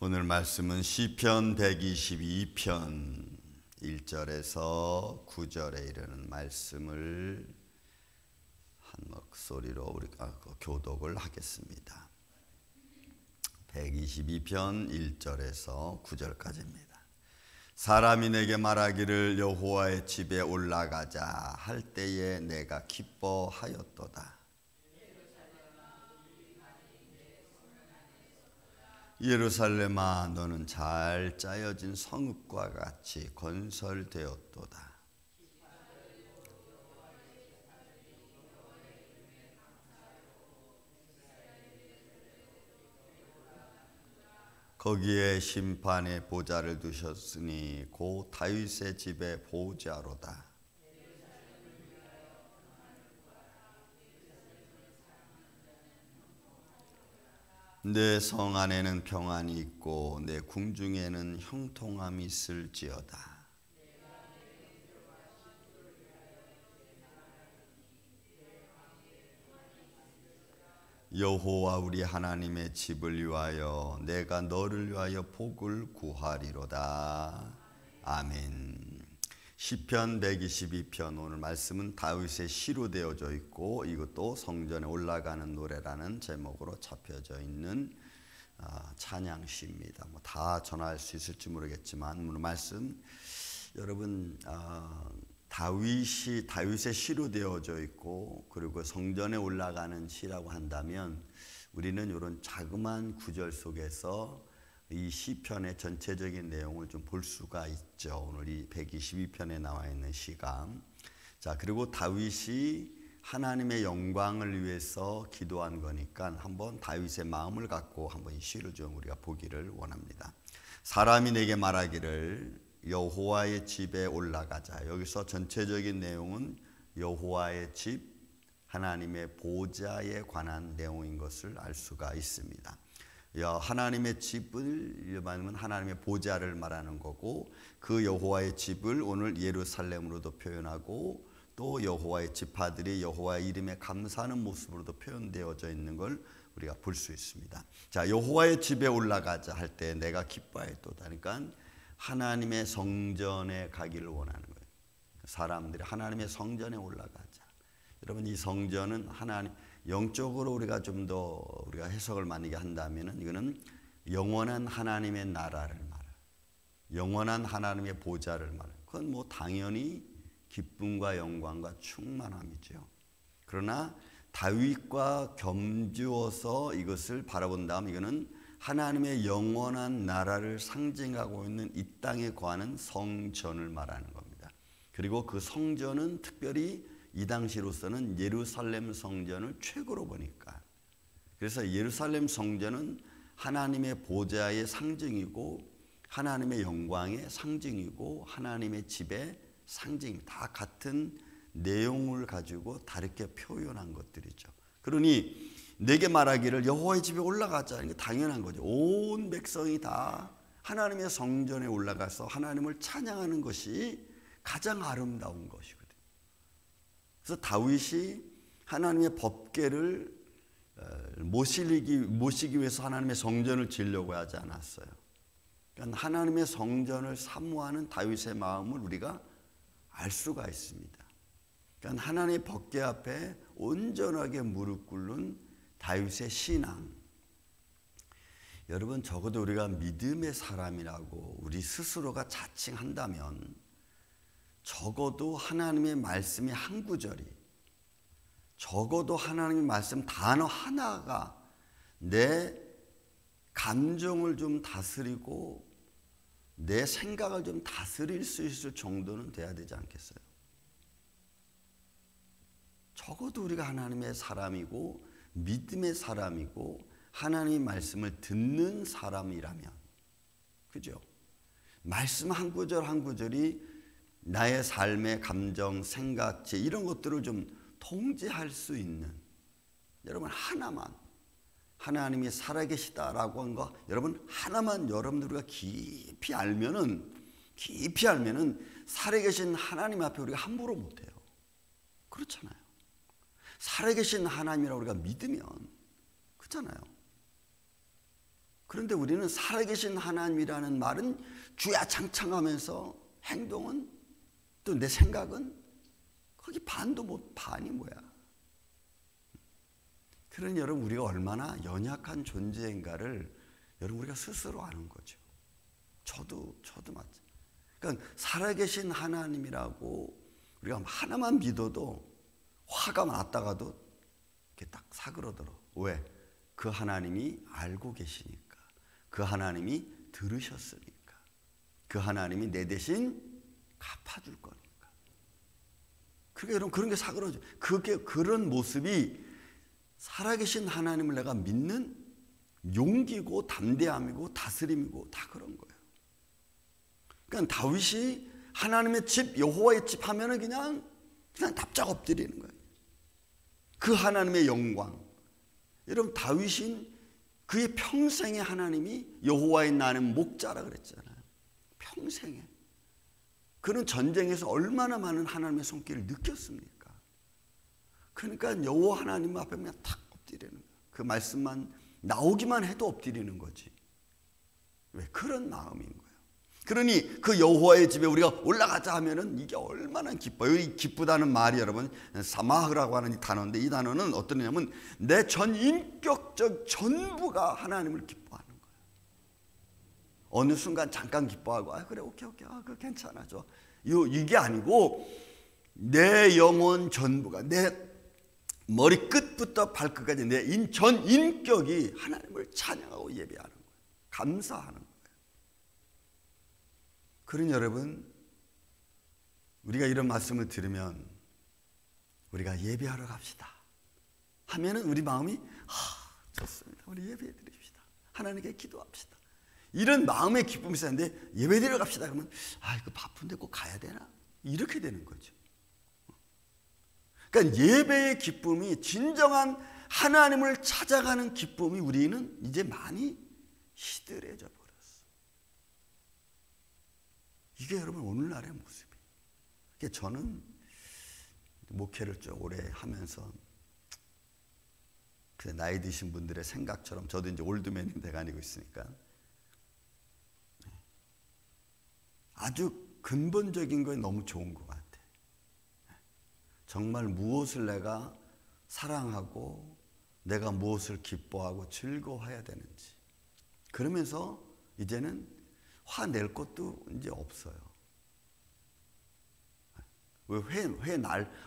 오늘 말씀은 시편 122편 1절에서 9절에 이르는 말씀을 한 목소리로 우리가 교독을 하겠습니다. 122편 1절에서 9절까지입니다. 사람이 내게 말하기를 여호와의 집에 올라가자 할 때에 내가 기뻐하였도다. 예루살렘아, 너는 잘 짜여진 성읍과 같이 건설되었도다. 거기에 심판의 보좌를 두셨으니 곧 다윗의 집의 보좌로다. 내 성 안에는 평안이 있고 내 궁중에는 형통함이 있을지어다. 여호와 우리 하나님의 집을 위하여 내가 너를 위하여 복을 구하리로다. 아멘. 시편 122편 오늘 말씀은 다윗의 시로 되어져 있고 이것도 성전에 올라가는 노래라는 제목으로 잡혀져 있는 찬양시입니다. 다 전할 수 있을지 모르겠지만 오늘 말씀 여러분 다윗의 시로 되어져 있고 그리고 성전에 올라가는 시라고 한다면 우리는 이런 자그마한 구절 속에서 이 시편의 전체적인 내용을 좀 볼 수가 있죠. 오늘 이 122편에 나와 있는 시가. 자, 그리고 다윗이 하나님의 영광을 위해서 기도한 거니까 한번 다윗의 마음을 갖고 한번 이 시를 좀 우리가 보기를 원합니다. 사람이 내게 말하기를 여호와의 집에 올라가자. 여기서 전체적인 내용은 여호와의 집, 하나님의 보좌에 관한 내용인 것을 알 수가 있습니다. 하나님의 집을 말하면 하나님의 보좌를 말하는 거고 그 여호와의 집을 오늘 예루살렘으로도 표현하고 또 여호와의 지파들이 여호와의 이름에 감사하는 모습으로도 표현되어져 있는 걸 우리가 볼 수 있습니다. 자, 여호와의 집에 올라가자 할 때 내가 기뻐했도다. 그러니까 하나님의 성전에 가기를 원하는 거예요. 사람들이 하나님의 성전에 올라가자. 여러분, 이 성전은 하나님 영적으로 우리가 좀 더 우리가 해석을 만약에 한다면은 이거는 영원한 하나님의 나라를 말해요. 영원한 하나님의 보좌를 말해요. 그건 뭐 당연히 기쁨과 영광과 충만함이죠. 그러나 다윗과 겸주어서 이것을 바라본다면 이거는 하나님의 영원한 나라를 상징하고 있는 이 땅에 거하는 성전을 말하는 겁니다. 그리고 그 성전은 특별히 이 당시로서는 예루살렘 성전을 최고로 보니까 그래서 예루살렘 성전은 하나님의 보좌의 상징이고 하나님의 영광의 상징이고 하나님의 집의 상징 다 같은 내용을 가지고 다르게 표현한 것들이죠. 그러니 내게 말하기를 여호와의 집에 올라가자. 이게 당연한 거죠. 온 백성이 다 하나님의 성전에 올라가서 하나님을 찬양하는 것이 가장 아름다운 것이거든요. 그래서 다윗이 하나님의 법궤를 모시기 위해서 하나님의 성전을 지으려고 하지 않았어요. 그러니까 하나님의 성전을 사모하는 다윗의 마음을 우리가 알 수가 있습니다. 그러니까 하나님의 법궤 앞에 온전하게 무릎 꿇는 다윗의 신앙. 여러분, 적어도 우리가 믿음의 사람이라고 우리 스스로가 자칭한다면 적어도 하나님의 말씀의 한 구절이 적어도 하나님의 말씀 단어 하나가 내 감정을 좀 다스리고 내 생각을 좀 다스릴 수 있을 정도는 돼야 되지 않겠어요? 적어도 우리가 하나님의 사람이고 믿음의 사람이고 하나님의 말씀을 듣는 사람이라면, 그죠? 말씀 한 구절 한 구절이 나의 삶의 감정, 생각체 이런 것들을 좀 통제할 수 있는 여러분 하나만 하나님이 살아계시다라고 한 거 여러분 하나만 여러분들과 깊이 알면은 살아계신 하나님 앞에 우리가 함부로 못해요. 그렇잖아요. 살아계신 하나님이라고 우리가 믿으면 그렇잖아요. 그런데 우리는 살아계신 하나님이라는 말은 주야창창하면서 행동은 또 내 생각은 거기 반도 못, 반이 뭐야. 그러니 여러분 우리가 얼마나 연약한 존재인가를 여러분 우리가 스스로 아는 거죠. 저도 맞죠. 그러니까 살아계신 하나님이라고 우리가 하나만 믿어도 화가 났다가도 이렇게 딱 사그러들어. 왜? 그 하나님이 알고 계시니까. 그 하나님이 들으셨으니까. 그 하나님이 내 대신 갚아줄 거니까. 그러니까 여러분 그런 게 사그러져. 그런 모습이 살아계신 하나님을 내가 믿는 용기고 담대함이고 다스림이고 다 그런 거예요. 그러니까 다윗이 하나님의 집 여호와의 집 하면은 그냥 답작 엎드리는 거예요. 그 하나님의 영광. 여러분 다윗은 그의 평생에 하나님이 여호와의 나는 목자라 그랬잖아요. 평생에. 그는 전쟁에서 얼마나 많은 하나님의 손길을 느꼈습니까? 그러니까 여호와 하나님 앞에 그냥 탁 엎드리는 거예요. 그 말씀만 나오기만 해도 엎드리는 거지. 왜? 그런 마음인 거예요. 그러니 그 여호와의 집에 우리가 올라가자 하면은 이게 얼마나 기뻐요. 이 기쁘다는 말이 여러분 사마흐라고 하는 이 단어인데, 이 단어는 어떤 의미냐면 내 전 인격적 전부가 하나님을 기뻐하는 거예요. 어느 순간 잠깐 기뻐하고 그래 오케이 그거 괜찮아 좋아. 이게 아니고 내 영혼 전부가 내 머리 끝부터 발끝까지 내 전 인격이 하나님을 찬양하고 예배하는 거예요. 감사하는 거예요. 그러니 여러분 우리가 이런 말씀을 들으면 우리가 예배하러 갑시다 하면은 우리 마음이 좋습니다. 우리 예배해 드립시다. 하나님께 기도합시다. 이런 마음의 기쁨이 있었는데 예배 드리러 갑시다 그러면 이거 바쁜데 꼭 가야 되나? 이렇게 되는 거죠. 그러니까 예배의 기쁨이 진정한 하나님을 찾아가는 기쁨이 우리는 이제 많이 시들해져 버렸어요. 이게 여러분 오늘날의 모습이에요. 저는 목회를 좀 오래 하면서 나이 드신 분들의 생각처럼 저도 이제 올드맨이 돼가지고 있으니까 아주 근본적인 거에 너무 좋은 것 같아요. 정말 무엇을 내가 사랑하고 내가 무엇을 기뻐하고 즐거워해야 되는지. 그러면서 이제는 화낼 것도 이제 없어요.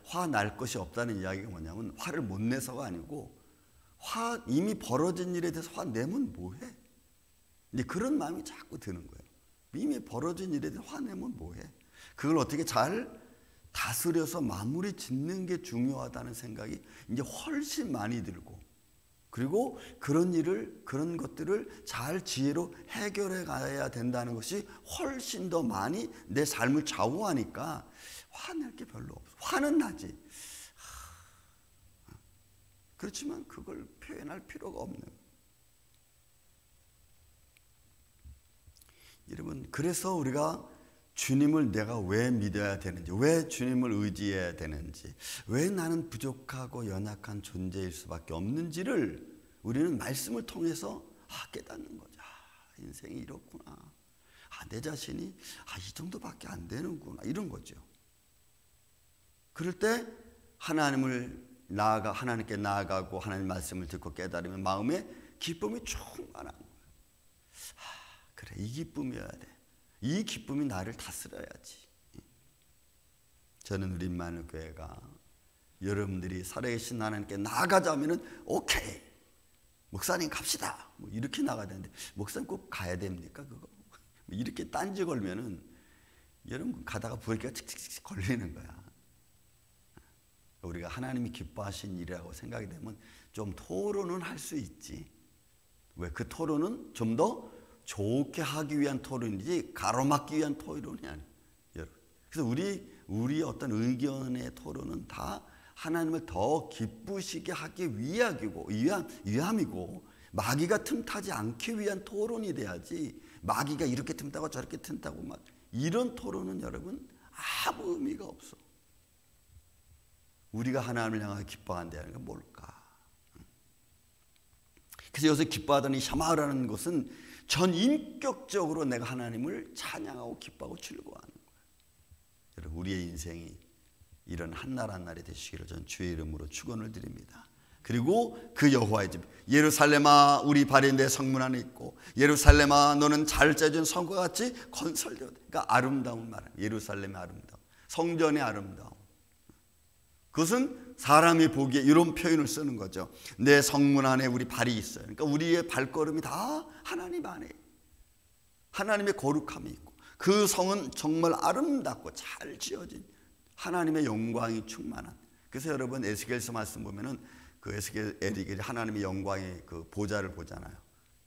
화날 것이 없다는 이야기가 뭐냐면 화를 못 내서가 아니고 이미 벌어진 일에 대해서 화내면 뭐해? 이제 그런 마음이 자꾸 드는 거예요. 이미 벌어진 일에 대해서 화내면 뭐해? 그걸 어떻게 잘 다스려서 마무리 짓는 게 중요하다는 생각이 이제 훨씬 많이 들고, 그리고 그런 것들을 잘 지혜로 해결해 가야 된다는 것이 훨씬 더 많이 내 삶을 좌우하니까 화낼 게 별로 없어. 화는 나지. 그렇지만 그걸 표현할 필요가 없는 거예요. 여러분, 그래서 우리가 주님을 내가 왜 믿어야 되는지, 왜 주님을 의지해야 되는지, 왜 나는 부족하고 연약한 존재일 수밖에 없는지를 우리는 말씀을 통해서 깨닫는 거죠. 인생이 이렇구나. 내 자신이 이 정도밖에 안 되는구나. 이런 거죠. 그럴 때 하나님께 나아가고 하나님 말씀을 듣고 깨달으면 마음에 기쁨이 충만한 거예요. 그래, 이 기쁨이어야 돼. 이 기쁨이 나를 다스려야지. 저는 우리 임마누엘교회가 여러분들이 살아계신 하나님께 나아가자면은 오케이, 목사님 갑시다. 이렇게 나가야 되는데 목사님 꼭 가야 됩니까? 그거 이렇게 딴지 걸면은 여러분 가다가 부엘기가 칙칙칙 걸리는 거야. 우리가 하나님이 기뻐하신 일이라고 생각이 되면 좀 토론은 할 수 있지. 왜? 그 토론은 좀 더 좋게 하기 위한 토론이지 가로막기 위한 토론이 아니에요. 그래서 우리 어떤 의견의 토론은 다 하나님을 더 기쁘시게 하기 위함이고 마귀가 틈타지 않기 위한 토론이 돼야지, 마귀가 이렇게 틈타고 저렇게 틈타고 막 이런 토론은 여러분 아무 의미가 없어. 우리가 하나님을 향하여 기뻐한다는 건 뭘까? 그래서 여기서 기뻐하더니 샤마라는 것은 전 인격적으로 내가 하나님을 찬양하고 기뻐하고 즐거워하는 거예요. 여러분, 우리의 인생이 이런 한날 한날이 되시기를 전 주의 이름으로 축원을 드립니다. 그리고 그 여호와의 집, 예루살렘아 우리 발이 내 성문 안에 있고, 예루살렘아 너는 잘 짜준 성과 같이 건설되었다. 그러니까 아름다운 말이에요. 예루살렘의 아름다움, 성전의 아름다움. 그것은 사람이 보기에 이런 표현을 쓰는 거죠. 내 성문 안에 우리 발이 있어요. 그러니까 우리의 발걸음이 다 하나님 안에, 하나님의 거룩함이 있고, 그 성은 정말 아름답고 잘 지어진 하나님의 영광이 충만한. 그래서 여러분 에스겔서 말씀 보면은 그 에스겔이 하나님의 영광의 그 보좌를 보잖아요.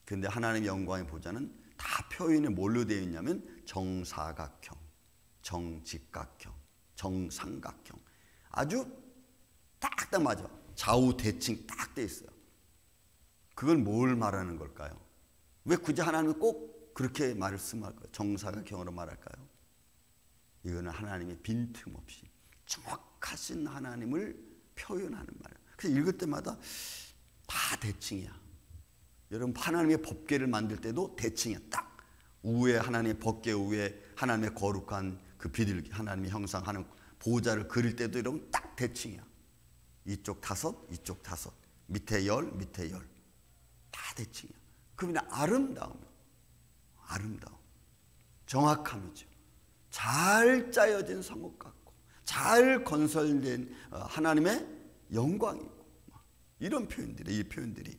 근데 하나님의 영광의 보좌는 다 표현이 뭘로 되어 있냐면 정사각형, 정직각형, 정삼각형. 아주 딱딱 맞아. 좌우 대칭 딱 돼 있어요. 그건 뭘 말하는 걸까요? 왜 굳이 하나님이 꼭 그렇게 말씀할까요? 정사각형으로 말할까요? 이거는 하나님의 빈틈없이 정확하신 하나님을 표현하는 말이에요. 그래서 읽을 때마다 다 대칭이야. 여러분, 하나님의 법궤를 만들 때도 대칭이야. 딱 우에 하나님의 법궤 위에 하나님의 거룩한 그 비둘기, 하나님의 형상하는 보좌를 그릴 때도 여러분 딱 대칭이야. 이쪽 5, 이쪽 5, 밑에 10, 밑에 10. 다 대칭이야. 그러면 아름다움이야. 아름다움, 정확함이죠. 잘 짜여진 성읍 같고, 잘 건설된 하나님의 영광이고, 이런 표현들이, 이 표현들이.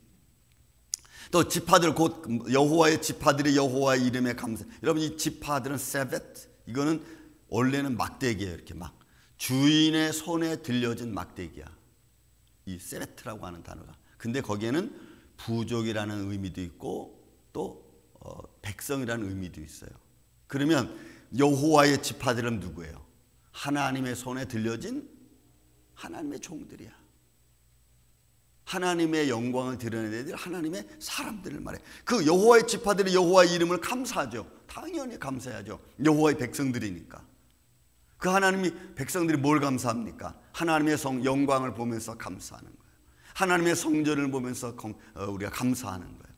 또 지파들, 곧 여호와의 지파들이 여호와의 이름에 감사. 여러분, 이 지파들은 세벳, 이거는 원래는 막대기예요. 이렇게 막 주인의 손에 들려진 막대기야, 이 세벳이라고 하는 단어가. 근데 거기에는 부족이라는 의미도 있고 또 백성이라는 의미도 있어요. 그러면 여호와의 지파들은 누구예요? 하나님의 손에 들려진 하나님의 종들이야. 하나님의 영광을 드러내는 애들, 하나님의 사람들을 말해. 그 여호와의 지파들이 여호와의 이름을 감사하죠. 당연히 감사해야죠. 여호와의 백성들이니까. 그 하나님이, 백성들이 뭘 감사합니까? 하나님의 영광을 보면서 감사하는 거예요. 하나님의 성전을 보면서 우리가 감사하는 거예요.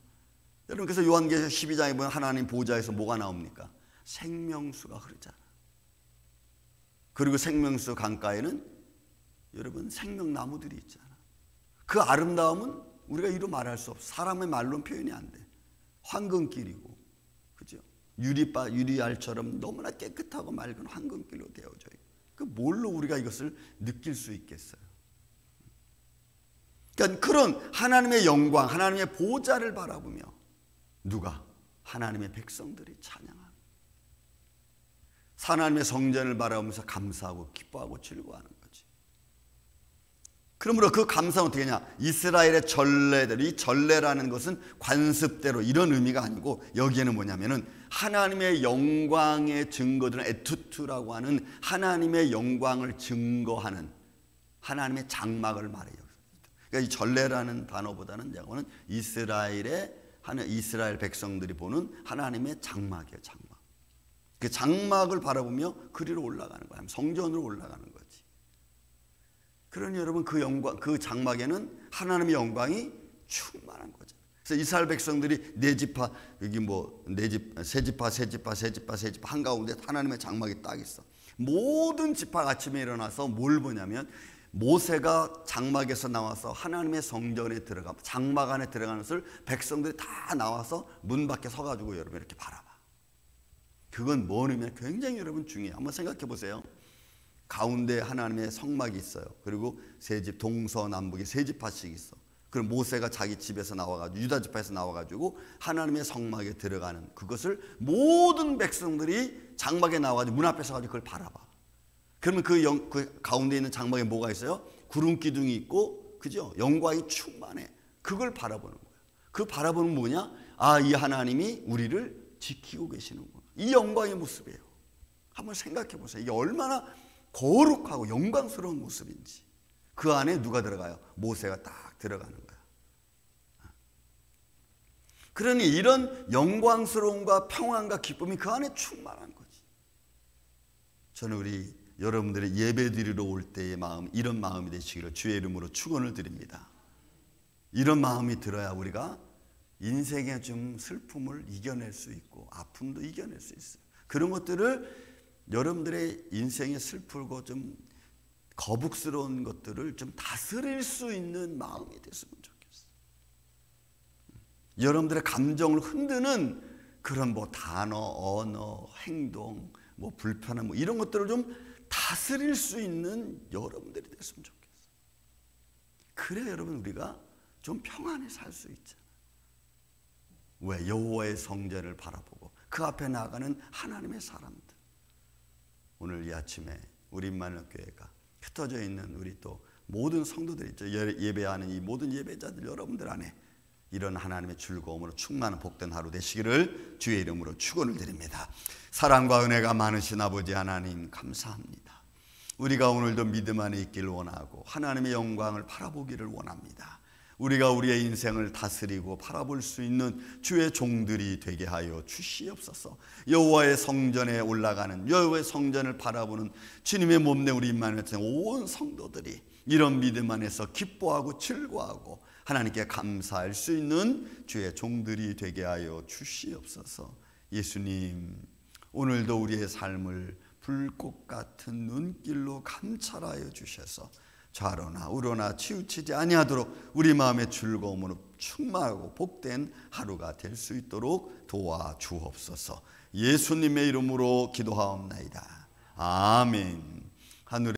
여러분, 그래서 요한계시록 12장에 보면 하나님 보좌에서 뭐가 나옵니까? 생명수가 흐르잖아. 그리고 생명수 강가에는 여러분 생명나무들이 있잖아. 그 아름다움은 우리가 이루 말할 수 없어. 사람의 말로는 표현이 안 돼. 황금길이고, 그죠? 유리알처럼 너무나 깨끗하고 맑은 황금길로 되어져 있고, 그 뭘로 우리가 이것을 느낄 수 있겠어요? 그러니까 그런 하나님의 영광, 하나님의 보좌를 바라보며 누가? 하나님의 백성들이 찬양합니다. 하나님의 성전을 바라보면서 감사하고 기뻐하고 즐거워하는 거지. 그러므로 그 감사는 어떻게 하냐? 이스라엘의 전례대로, 이 전례라는 것은 관습대로 이런 의미가 아니고, 여기에는 뭐냐면은 하나님의 영광의 증거들은 에투투라고 하는 하나님의 영광을 증거하는 하나님의 장막을 말해요. 그러니까 이 전례라는 단어보다는 이거는 이스라엘 백성들이 보는 하나님의 장막이에요. 장막. 그 장막을 바라보며 그리로 올라가는 거야. 성전으로 올라가는 거지. 그러니 여러분, 그 영광, 그 장막에는 하나님의 영광이 충만한 거죠. 그래서 이스라엘 백성들이 네 지파, 여기 뭐 세 지파 한가운데 하나님의 장막이 딱 있어. 모든 지파가 아침에 일어나서 뭘 보냐면, 모세가 장막에서 나와서 하나님의 성전에 들어가, 장막 안에 들어가는 것을 백성들이 다 나와서 문 밖에 서가지고 여러분 이렇게 바라봐. 그건 뭔 의미냐? 굉장히 여러분 중요해요. 한번 생각해 보세요. 가운데 하나님의 성막이 있어요. 그리고 동서남북에 세 지파씩 있어. 그럼 모세가 자기 집에서 나와가지고, 유다 지파에서 나와가지고 하나님의 성막에 들어가는 그것을 모든 백성들이 장막에 나와가지고 문 앞에 서가지고 그걸 바라봐. 그러면 그 가운데 있는 장막에 뭐가 있어요? 구름 기둥이 있고, 그죠? 영광이 충만해. 그걸 바라보는 거예요. 그 바라보는 뭐냐? 아, 이 하나님이 우리를 지키고 계시는구나. 이 영광의 모습이에요. 한번 생각해 보세요. 이게 얼마나 거룩하고 영광스러운 모습인지. 그 안에 누가 들어가요? 모세가 딱 들어가는 거야. 그러니 이런 영광스러움과 평안과 기쁨이 그 안에 충만한 거지. 저는 우리 여러분들의 예배 드리러 올 때의 마음, 이런 마음이 되시기를 주의 이름으로 축원을 드립니다. 이런 마음이 들어야 우리가 인생의 좀 슬픔을 이겨낼 수 있고 아픔도 이겨낼 수 있어요. 그런 것들을 여러분들의 인생에 슬프고 좀 거북스러운 것들을 좀 다스릴 수 있는 마음이 됐으면 좋겠어요. 여러분들의 감정을 흔드는 그런 뭐 단어, 언어, 행동, 뭐 불편함 뭐 이런 것들을 좀 다스릴 수 있는 여러분들이 됐으면 좋겠어요. 그래야 여러분 우리가 좀 평안히 살 수 있잖아요. 왜? 여호와의 성전을 바라보고 그 앞에 나가는 하나님의 사람들. 오늘 이 아침에 우리 임마누엘 교회가 흩어져 있는 우리 또 모든 성도들 있죠. 예배하는 이 모든 예배자들 여러분들 안에 이런 하나님의 즐거움으로 충만한 복된 하루 되시기를 주의 이름으로 축원을 드립니다. 사랑과 은혜가 많으신 아버지 하나님 감사합니다. 우리가 오늘도 믿음 안에 있기를 원하고 하나님의 영광을 바라보기를 원합니다. 우리가 우리의 인생을 다스리고 바라볼 수 있는 주의 종들이 되게 하여 주시옵소서. 여호와의 성전에 올라가는 여호와의 성전을 바라보는 주님의 몸내 우리 임마누엘 온 성도들이 이런 믿음 안에서 기뻐하고 즐거워하고 하나님께 감사할 수 있는 주의 종들이 되게 하여 주시옵소서. 예수님, 오늘도 우리의 삶을 불꽃 같은 눈길로 감찰하여 주셔서 좌로나 우로나 치우치지 아니하도록 우리 마음의 즐거움으로 충만하고 복된 하루가 될 수 있도록 도와주옵소서. 예수님의 이름으로 기도하옵나이다. 아멘. 하늘에